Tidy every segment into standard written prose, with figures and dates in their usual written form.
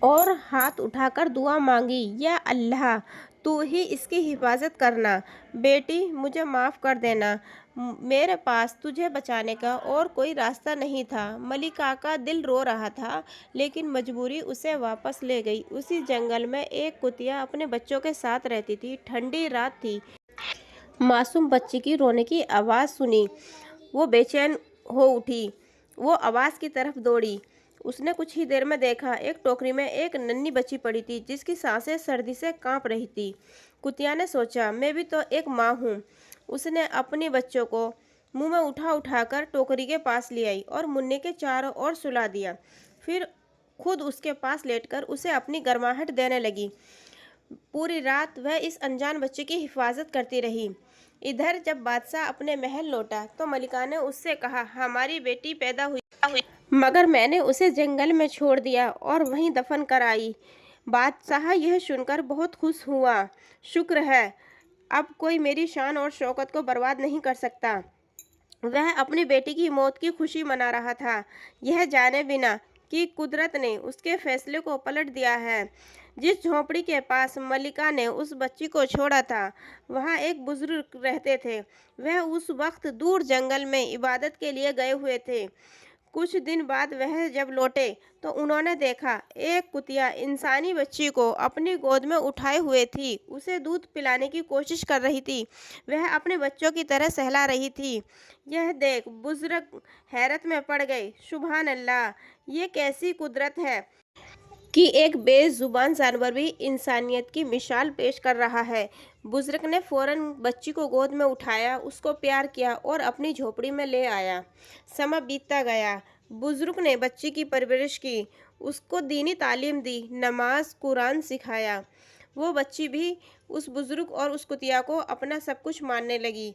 اور ہاتھ اٹھاکر دعا مانگی، یا اللہ تو ہی اس کی حفاظت کرنا، بیٹی مجھے معاف کر دینا، میرے پاس تجھے بچانے کا اور کوئی راستہ نہیں تھا۔ ملکہ کا دل رو رہا تھا، لیکن مجبوری اسے واپس لے گئی۔ اسی جنگل میں ایک کتیا اپنے بچوں کے ساتھ رہتی تھی۔ ٹھنڈی رات تھی۔ معصوم بچی کی رونے کی آواز سنی، وہ بے چین ہو اٹھی۔ وہ آواز کی طرف دوڑی۔ اس نے کچھ ہی دیر میں دیکھا، ایک ٹوکری میں ایک ننھی بچی پڑی تھی جس کی سانسیں سردی سے کانپ رہی تھی۔ کتیا نے سوچا، میں بھی تو ایک ماں ہوں۔ اس نے اپنی بچوں کو منہ میں اٹھا کر ٹوکری کے پاس لے آئی اور منی کے چاروں اور سلا دیا۔ پھر خود اس کے پاس لیٹ کر اسے اپنی گرماہٹ دینے لگی۔ پوری رات وہ اس انجان بچے کی حفاظت کرتی رہی۔ ادھر جب بادشاہ اپنے محل لوٹا تو ملکہ نے اس سے کہا، ہماری بیٹی پیدا ہوئی، مگر میں نے اسے جنگل میں چھوڑ دیا اور وہیں دفن کرائی۔ بادشاہ یہ سن کر بہت خوش ہوا۔ شکر ہے، اب کوئی میری شان اور شوکت کو برباد نہیں کر سکتا۔ وہ اپنی بیٹی کی موت کی خوشی منا رہا تھا، یہ جانے بنا کہ قدرت نے اس کے فیصلے کو پلٹ دیا ہے۔ جس جھونپڑی کے پاس ملکہ نے اس بچی کو چھوڑا تھا، وہاں ایک بزرگ رہتے تھے۔ وہ اس وقت دور جنگل میں عبادت کے لیے گئے ہوئے تھے۔ کچھ دن بعد وہ جب لوٹے تو انہوں نے دیکھا ایک کتیا انسانی بچی کو اپنی گود میں اٹھائے ہوئے تھی، اسے دودھ پلانے کی کوشش کر رہی تھی، وہ اپنے بچوں کی طرح سہلا رہی تھی۔ یہ دیکھ بزرگ حیرت میں پڑ گئے۔ سبحان اللہ، یہ کیسی قدرت ہے کہ ایک بے زبان جانور بھی انسانیت کی مثال پیش کر رہا ہے۔ بزرگ نے فوراً بچی کو گود میں اٹھایا، اس کو پیار کیا اور اپنی جھونپڑی میں لے آیا۔ سماں بیتتا گیا۔ بزرگ نے بچی کی پرورش کی، اس کو دینی تعلیم دی، نماز قرآن سکھایا۔ وہ بچی بھی اس بزرگ اور اس کتیا کو اپنا سب کچھ ماننے لگی۔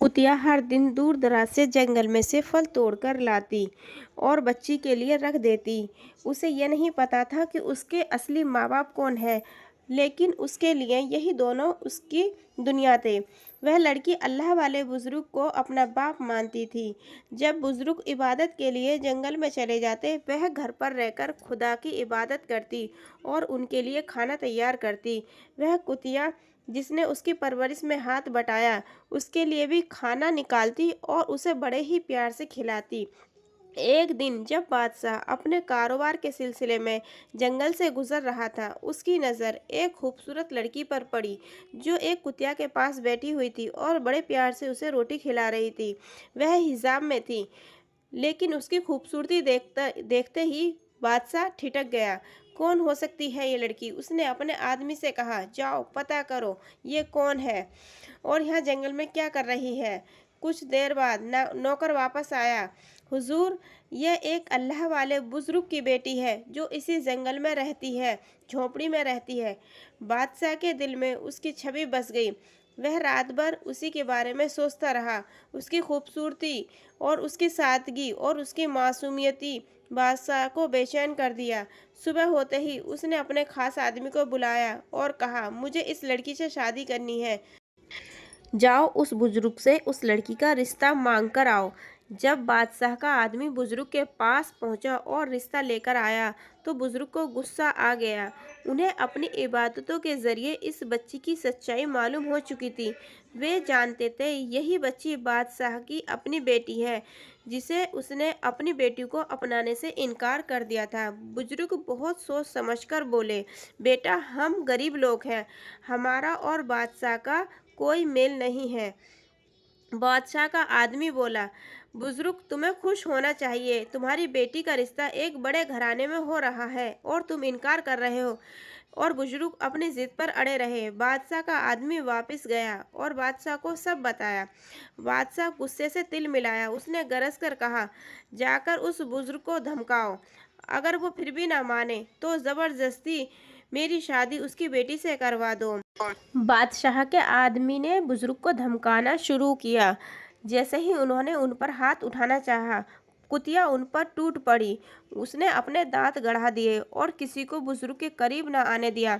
کتیا ہر دن دور دراز سے جنگل میں سے پھل توڑ کر لاتی اور بچی کے لیے رکھ دیتی۔ اسے یہ نہیں پتا تھا کہ اس کے اصلی ماں باپ کون ہیں، لیکن اس کے لیے یہی دونوں اس کی دنیا تھے۔ وہ لڑکی اللہ والے بزرگ کو اپنا باپ مانتی تھی۔ جب بزرگ عبادت کے لیے جنگل میں چلے جاتے، وہ گھر پر رہ کر خدا کی عبادت کرتی اور ان کے لیے کھانا تیار کرتی۔ وہ کتیا جس نے اس کی پرورش میں ہاتھ بٹایا، اس کے لیے بھی کھانا نکالتی اور اسے بڑے ہی پیار سے کھلاتی۔ ایک دن جب بادشاہ اپنے کاروبار کے سلسلے میں جنگل سے گزر رہا تھا، اس کی نظر ایک خوبصورت لڑکی پر پڑی جو ایک کتیا کے پاس بیٹھی ہوئی تھی اور بڑے پیار سے اسے روٹی کھلا رہی تھی۔ وہ حجاب میں تھی، لیکن اس کی خوبصورتی دیکھتے ہی بادشاہ ٹھٹک گیا۔ کون ہو سکتی ہے یہ لڑکی؟ اس نے اپنے آدمی سے کہا، جاؤ پتہ کرو یہ کون ہے اور یہاں جنگل میں کیا کر رہی ہے۔ کچھ دیر بعد نوکر واپس آیا، حضور یہ ایک اللہ والے بزرگ کی بیٹی ہے جو اسی جنگل میں رہتی ہے، جھونپڑی میں رہتی ہے۔ بادشاہ کے دل میں اس کی چھوی بس گئی۔ وہ رات بھر اسی کے بارے میں سوچتا رہا۔ اس کی خوبصورتی اور اس کی سادگی اور اس کی معصومیتی بادشاہ کو بے چین کر دیا۔ صبح ہوتے ہی اس نے اپنے خاص آدمی کو بلایا اور کہا، مجھے اس لڑکی سے شادی کرنی ہے، جاؤ اس بزرگ سے اس لڑکی کا رشتہ مانگ کر آؤ۔ جب بادشاہ کا آدمی بزرگ کے پاس پہنچا اور رشتہ لے کر آیا تو بزرگ کو غصہ آ گیا۔ انہیں اپنی عبادتوں کے ذریعے اس بچی کی سچائی معلوم ہو چکی تھی۔ وہ جانتے تھے یہی بچی بادشاہ کی اپنی بیٹی ہے جسے اس نے اپنی بیٹی کو اپنانے سے انکار کر دیا تھا۔ بزرگ بہت سوچ سمجھ کر بولے، بیٹا ہم غریب لوگ ہیں، ہمارا اور بادشاہ کا کوئی میل نہیں ہے۔ بادشاہ کا آدمی بولا، بزرگ تمہیں خوش ہونا چاہیے، تمہاری بیٹی کا رشتہ ایک بڑے گھرانے میں ہو رہا ہے اور تم انکار کر رہے ہو۔ اور بزرگ اپنی ضد پر اڑے رہے۔ بادشاہ کا آدمی واپس گیا اور بادشاہ کو سب بتایا۔ بادشاہ غصے سے تل ملایا۔ اس نے گرج کر کہا، جا کر اس بزرگ کو دھمکاؤ، اگر وہ پھر بھی نہ مانے تو زبردستی میری شادی اس کی بیٹی سے کروا دو۔ بادشاہ کے آدمی نے بزرگ کو دھمکانا شروع کیا۔ جیسے ہی انہوں نے ان پر ہاتھ اٹھانا چاہا، کتیا ان پر ٹوٹ پڑی۔ اس نے اپنے دانت گڑا دیے اور کسی کو بزرگ کے قریب نہ آنے دیا۔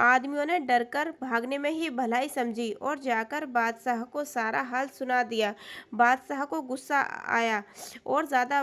آدمیوں نے ڈر کر بھاگنے میں ہی بھلائی سمجھی اور جا کر بادشاہ کو سارا حال سنا دیا۔ بادشاہ کو غصہ آیا اور زیادہ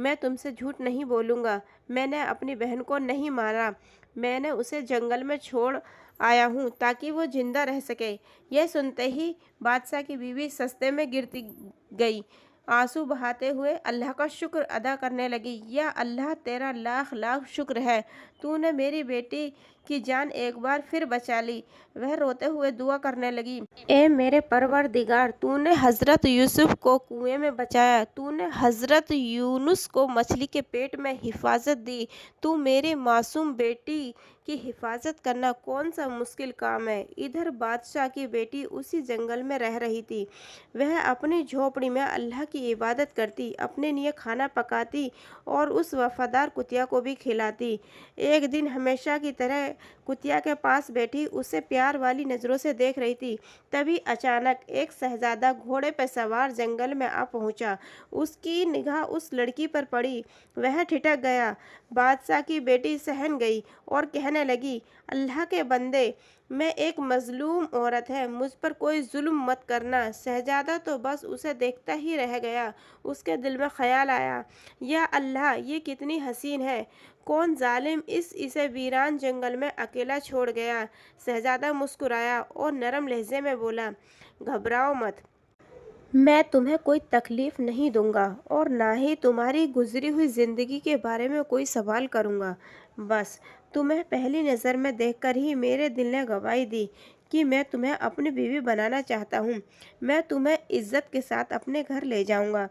میں تم سے جھوٹ نہیں بولوں گا، میں نے اپنی بہن کو نہیں مارا، میں نے اسے جنگل میں چھوڑ آیا ہوں تاکہ وہ زندہ رہ سکے۔ یہ سنتے ہی بادشاہ کی بیوی سجدے میں گر گئی، آنسو بہاتے ہوئے اللہ کا شکر ادا کرنے لگی۔ یا اللہ، تیرا لاکھ لاکھ شکر ہے، تو نے میری بیٹی کی جان ایک بار پھر بچا لی۔ وہ روتے ہوئے دعا کرنے لگی، اے میرے پروردگار، تو نے حضرت یوسف کو کنویں میں بچایا، تو نے حضرت یونس کو مچھلی کے پیٹ میں حفاظت دی، تو میری معصوم بیٹی کی حفاظت کرنا کون سا مشکل کام ہے۔ ادھر بادشاہ کی بیٹی اسی جنگل میں رہ رہی تھی۔ وہ اپنی جھونپڑی میں اللہ کی عبادت کرتی، اپنے لیے کھانا پکاتی اور اس وفادار کتیا کو بھی کھلاتی۔ ایک دن ہمیشہ کی طرح کتیا کے پاس بیٹھی اسے پیار والی نظروں سے دیکھ رہی تھی۔ تبھی اچانک ایک شہزادہ گھوڑے پر سوار جنگل میں آ پہنچا۔ اس کی نگاہ اس لڑکی پر پڑی، وہ ٹھٹک گیا۔ بادشاہ کی بیٹی سہم گئی اور کہنے لگی، اللہ کے بندے، میں ایک مظلوم عورت ہے، مجھ پر کوئی ظلم مت کرنا۔ شہزادہ تو بس اسے دیکھتا ہی رہ گیا۔ اس کے دل میں خیال آیا، یا اللہ، یہ کتنی حسین ہے، کون ظالم اسے ویران جنگل میں اکیلا چھوڑ گیا۔ شہزادہ مسکرایا اور نرم لہجے میں بولا، گھبراؤ مت، میں تمہیں کوئی تکلیف نہیں دوں گا اور نہ ہی تمہاری گزری ہوئی زندگی کے بارے میں کوئی سوال کروں گا۔ بس تمہیں پہلی نظر میں دیکھ کر ہی میرے دل نے گواہی دی کہ میں تمہیں اپنی بیوی بنانا چاہتا ہوں۔ میں تمہیں عزت کے ساتھ اپنے گھر لے جاؤں گا۔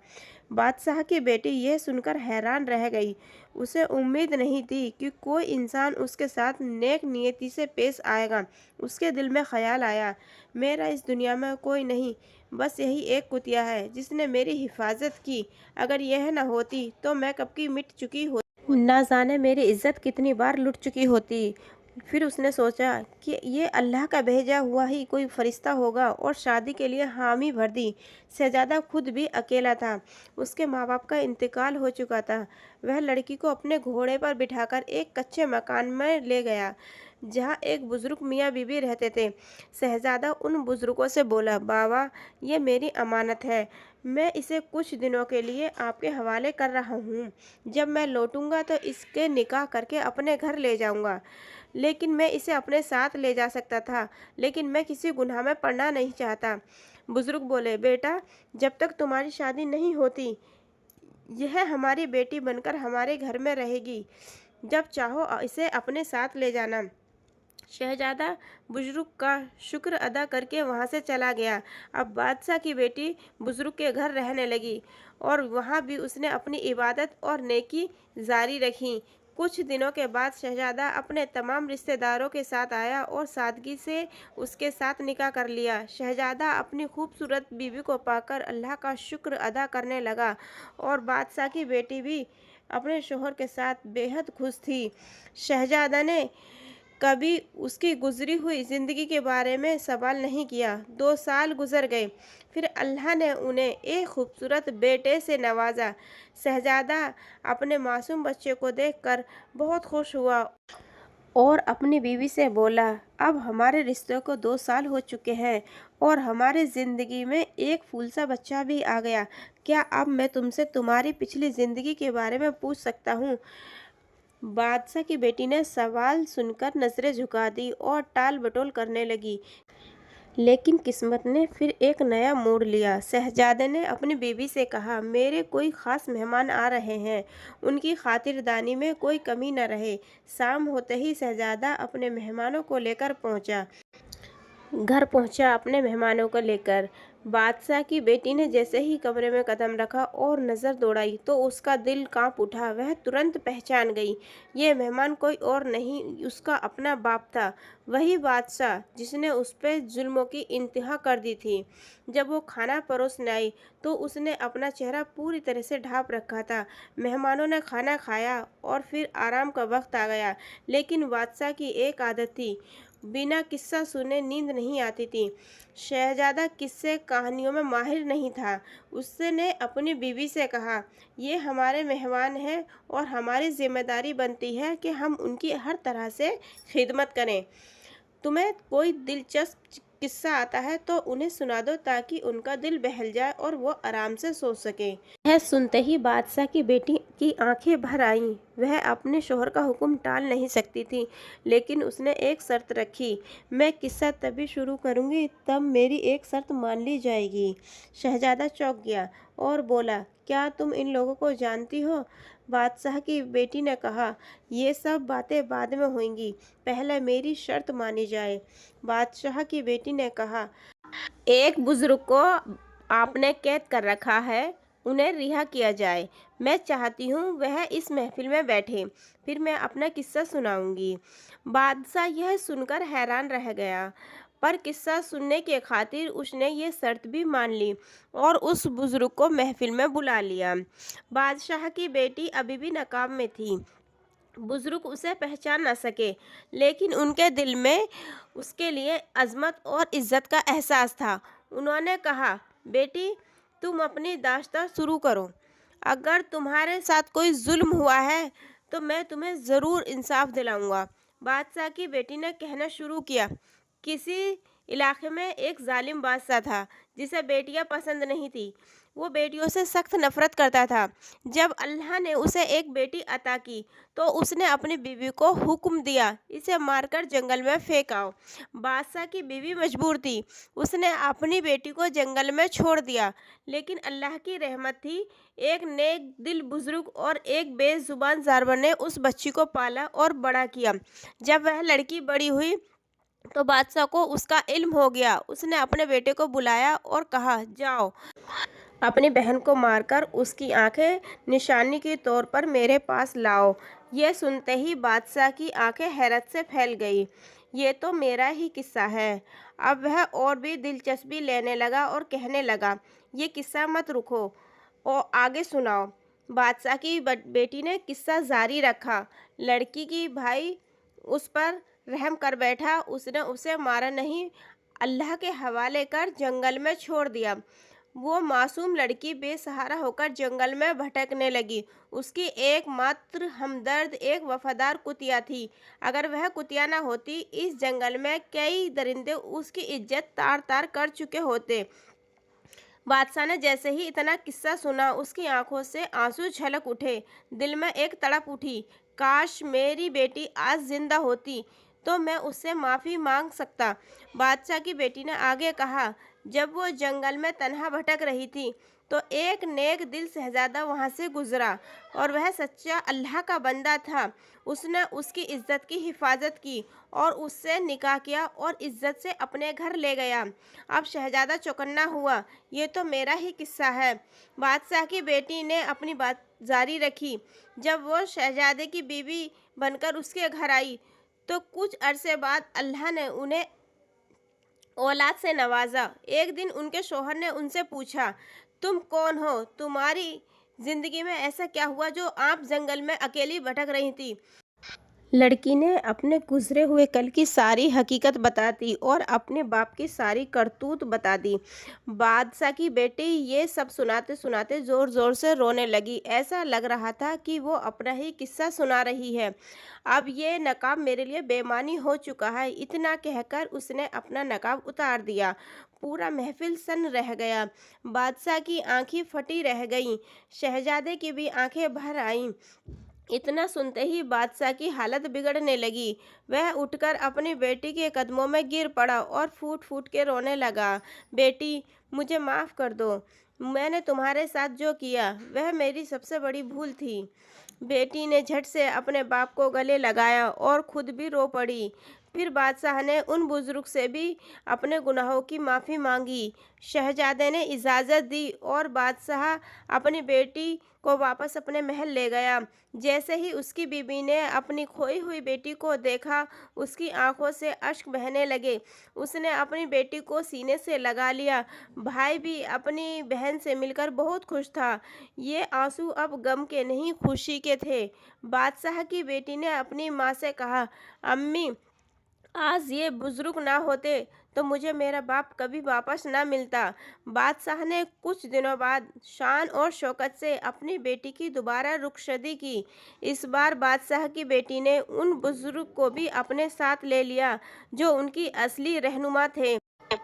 بادشاہ کی بیٹی یہ سن کر حیران رہ گئی۔ اسے امید نہیں تھی کہ کوئی انسان اس کے ساتھ نیک نیتی سے پیش آئے گا۔ اس کے دل میں خیال آیا، میرا اس دنیا میں کوئی نہیں، بس یہی ایک کتیا ہے جس نے میری حفاظت کی۔ اگر یہ نہ ہوتی تو میں کب کی مٹ چکی ہوتی، نہ جانے میری عزت کتنی بار لٹ چکی ہوتی۔ پھر اس نے سوچا کہ یہ اللہ کا بھیجا ہوا ہی کوئی فرشتہ ہوگا اور شادی کے لیے حامی بھر دی۔ شہزادہ خود بھی اکیلا تھا، اس کے ماں باپ کا انتقال ہو چکا تھا۔ وہ لڑکی کو اپنے گھوڑے پر بٹھا کر ایک کچے مکان میں لے گیا جہاں ایک بزرگ میاں بیوی رہتے تھے۔ شہزادہ ان بزرگوں سے بولا، بابا، یہ میری امانت ہے، میں اسے کچھ دنوں کے لیے آپ کے حوالے کر رہا ہوں۔ جب میں لوٹوں گا تو اس کے نکاح کر کے اپنے گھر لے جاؤں گا۔ لیکن میں اسے اپنے ساتھ لے جا سکتا تھا، لیکن میں کسی گناہ میں پڑنا نہیں چاہتا۔ بزرگ بولے، بیٹا، جب تک تمہاری شادی نہیں ہوتی یہ ہماری بیٹی بن کر ہمارے گھر میں رہے گی، جب چاہو اسے اپنے ساتھ لے جانا۔ شہزادہ بزرگ کا شکر ادا کر کے وہاں سے چلا گیا۔ اب بادشاہ کی بیٹی بزرگ کے گھر رہنے لگی اور وہاں بھی اس نے اپنی عبادت اور نیکی جاری رکھی۔ کچھ دنوں کے بعد شہزادہ اپنے تمام رشتہ داروں کے ساتھ آیا اور سادگی سے اس کے ساتھ نکاح کر لیا۔ شہزادہ اپنی خوبصورت بیوی کو پا کر اللہ کا شکر ادا کرنے لگا اور بادشاہ کی بیٹی بھی اپنے شوہر کے ساتھ بے حد خوش تھی۔ شہزادہ نے کبھی اس کی گزری ہوئی زندگی کے بارے میں سوال نہیں کیا۔ 2 سال گزر گئے، پھر اللہ نے انہیں ایک خوبصورت بیٹے سے نوازا۔ شہزادہ اپنے معصوم بچے کو دیکھ کر بہت خوش ہوا اور اپنی بیوی سے بولا، اب ہمارے رشتے کو 2 سال ہو چکے ہیں اور ہماری زندگی میں ایک پھول سا بچہ بھی آ گیا۔ کیا اب میں تم سے تمہاری پچھلی زندگی کے بارے میں پوچھ سکتا ہوں؟ بادشاہ کی بیٹی نے سوال سن کر نظریں جھکا دی اور ٹال بٹول کرنے لگی۔ لیکن قسمت نے پھر ایک نیا موڑ لیا۔ شہزادے نے اپنی بیوی سے کہا، میرے کوئی خاص مہمان آ رہے ہیں، ان کی خاطرداری میں کوئی کمی نہ رہے۔ شام ہوتے ہی شہزادہ اپنے مہمانوں کو لے کر گھر پہنچا۔ اپنے مہمانوں کو لے کر بادشاہ کی بیٹی نے جیسے ہی کمرے میں قدم رکھا اور نظر دوڑائی تو اس کا دل کانپ اٹھا۔ وہ ترنت پہچان گئی، یہ مہمان کوئی اور نہیں، اس کا اپنا باپ تھا، وہی بادشاہ جس نے اس پہ ظلموں کی انتہا کر دی تھی۔ جب وہ کھانا پروسنے آئی تو اس نے اپنا چہرہ پوری طرح سے ڈھانپ رکھا تھا۔ مہمانوں نے کھانا کھایا اور پھر آرام کا وقت آ گیا، لیکن بادشاہ کی ایک عادت تھی، بنا قصہ سنے نیند نہیں آتی تھی۔ شہزادہ قصے کہانیوں میں ماہر نہیں تھا۔ اس نے اپنی بیوی سے کہا، یہ ہمارے مہمان ہیں اور ہماری ذمہ داری بنتی ہے کہ ہم ان کی ہر طرح سے خدمت کریں۔ تمہیں کوئی دلچسپ قصہ آتا ہے تو انہیں سنا دو تاکہ ان کا دل بہل جائے اور وہ آرام سے سو سکیں۔ یہ سنتے ہی بادشاہ کی بیٹی کی آنکھیں بھر آئیں۔ وہ اپنے شوہر کا حکم ٹال نہیں سکتی تھی، لیکن اس نے ایک شرط رکھی، میں قصہ تبھی شروع کروں گی تب میری ایک شرط مان لی جائے گی۔ شہزادہ چونک گیا اور بولا، کیا تم ان لوگوں کو جانتی ہو؟ بادشاہ کی بیٹی نے کہا، یہ سب باتیں بعد میں ہوئیں گی، پہلے میری شرط مانی جائے۔ بادشاہ کی بیٹی نے کہا، ایک بزرگ کو آپ نے قید کر رکھا ہے، انہیں رہا کیا جائے۔ میں چاہتی ہوں وہ اس محفل میں بیٹھے، پھر میں اپنا قصہ سناؤں گی۔ بادشاہ یہ سن کر حیران رہ گیا، پر قصہ سننے کی خاطر اس نے یہ شرط بھی مان لی اور اس بزرگ کو محفل میں بلا لیا۔ بادشاہ کی بیٹی ابھی بھی نقاب میں تھی، بزرگ اسے پہچان نہ سکے، لیکن ان کے دل میں اس کے لیے عظمت اور عزت کا احساس تھا۔ انہوں نے کہا، بیٹی تم اپنی داستان شروع کرو، اگر تمہارے ساتھ کوئی ظلم ہوا ہے تو میں تمہیں ضرور انصاف دلاؤں گا۔ بادشاہ کی بیٹی نے کہنا شروع کیا، کسی علاقے میں ایک ظالم بادشاہ تھا جسے بیٹیاں پسند نہیں تھیں، وہ بیٹیوں سے سخت نفرت کرتا تھا۔ جب اللہ نے اسے ایک بیٹی عطا کی تو اس نے اپنی بیوی کو حکم دیا، اسے مار کر جنگل میں پھینک آؤ۔ بادشاہ کی بیوی مجبور تھی، اس نے اپنی بیٹی کو جنگل میں چھوڑ دیا، لیکن اللہ کی رحمت تھی، ایک نیک دل بزرگ اور ایک بے زبان جانور نے اس بچی کو پالا اور بڑا کیا۔ جب وہ لڑکی بڑی ہوئی تو بادشاہ کو اس کا علم ہو گیا، اس نے اپنے بیٹے کو بلایا اور کہا، جاؤ اپنی بہن کو مار کر اس کی آنکھیں نشانی کے طور پر میرے پاس لاؤ۔ یہ سنتے ہی بادشاہ کی آنکھیں حیرت سے پھیل گئیں، یہ تو میرا ہی قصہ ہے۔ اب وہ اور بھی دلچسپی لینے لگا اور کہنے لگا، یہ قصہ مت رکو اور آگے سناؤ۔ بادشاہ کی بیٹی نے قصہ جاری رکھا، لڑکی کی بھائی اس پر رحم کر بیٹھا، اس نے اسے مارا نہیں، اللہ کے حوالے کر جنگل میں چھوڑ دیا۔ وہ معصوم لڑکی بے سہارا ہو کر جنگل میں بھٹکنے لگی، اس کی ایک ماتر ہمدرد ایک وفادار کتیا تھی، اگر وہ کتیا نہ ہوتی اس جنگل میں کئی درندے اس کی عزت تار تار کر چکے ہوتے۔ بادشاہ نے جیسے ہی اتنا قصہ سنا اس کی آنکھوں سے آنسو چھلک اٹھے، دل میں ایک تڑپ اٹھی، کاش میری بیٹی آج زندہ ہوتی تو میں اس سے معافی مانگ سکتا۔ بادشاہ کی بیٹی نے آگے کہا، جب وہ جنگل میں تنہا بھٹک رہی تھی تو ایک نیک دل شہزادہ وہاں سے گزرا اور وہ سچا اللہ کا بندہ تھا، اس نے اس کی عزت کی حفاظت کی اور اس سے نکاح کیا اور عزت سے اپنے گھر لے گیا۔ اب شہزادہ چوکنا ہوا، یہ تو میرا ہی قصہ ہے۔ بادشاہ کی بیٹی نے اپنی بات جاری رکھی، جب وہ شہزادے کی بیوی بن کر اس کے گھر آئی تو کچھ عرصے بعد اللہ نے انہیں اولاد سے نوازا۔ ایک دن ان کے شوہر نے ان سے پوچھا، تم کون ہو؟ تمہاری زندگی میں ایسا کیا ہوا جو آپ جنگل میں اکیلی بھٹک رہی تھی؟ لڑکی نے اپنے گزرے ہوئے کل کی ساری حقیقت بتا دی اور اپنے باپ کی ساری کرتوت بتا دی۔ بادشاہ کی بیٹی یہ سب سناتے سناتے زور زور سے رونے لگی، ایسا لگ رہا تھا کہ وہ اپنا ہی قصہ سنا رہی ہے۔ اب یہ نقاب میرے لیے بے معنی ہو چکا ہے، اتنا کہہ کر اس نے اپنا نقاب اتار دیا۔ پورا محفل سن رہ گیا، بادشاہ کی آنکھیں پھٹی رہ گئیں، شہزادے کی بھی آنکھیں بھر آئیں۔ اتنا سنتے ہی بادشاہ کی حالت بگڑنے لگی، وہ اٹھ کر اپنی بیٹی کے قدموں میں گر پڑا اور پھوٹ پھوٹ کے رونے لگا، بیٹی مجھے معاف کر دو، میں نے تمہارے ساتھ جو کیا وہ میری سب سے بڑی بھول تھی۔ بیٹی نے جھٹ سے اپنے باپ کو گلے لگایا اور خود بھی رو پڑی۔ پھر بادشاہ نے ان بزرگ سے بھی اپنے گناہوں کی معافی مانگی۔ شہزادے نے اجازت دی اور بادشاہ اپنی بیٹی کو واپس اپنے محل لے گیا۔ جیسے ہی اس کی بیوی نے اپنی کھوئی ہوئی بیٹی کو دیکھا، اس کی آنکھوں سے اشک بہنے لگے، اس نے اپنی بیٹی کو سینے سے لگا لیا۔ بھائی بھی اپنی بہن سے مل کر بہت خوش تھا، یہ آنسو اب غم کے نہیں خوشی کے تھے۔ بادشاہ کی بیٹی نے اپنی ماں سے کہا، امی آج یہ بزرگ نہ ہوتے تو مجھے میرا باپ کبھی واپس نہ ملتا۔ بادشاہ نے کچھ دنوں بعد شان اور شوکت سے اپنی بیٹی کی دوبارہ رخشتی کی۔ اس بار بادشاہ کی بیٹی نے ان بزرگ کو بھی اپنے ساتھ لے لیا جو ان کی اصلی رہنما تھے۔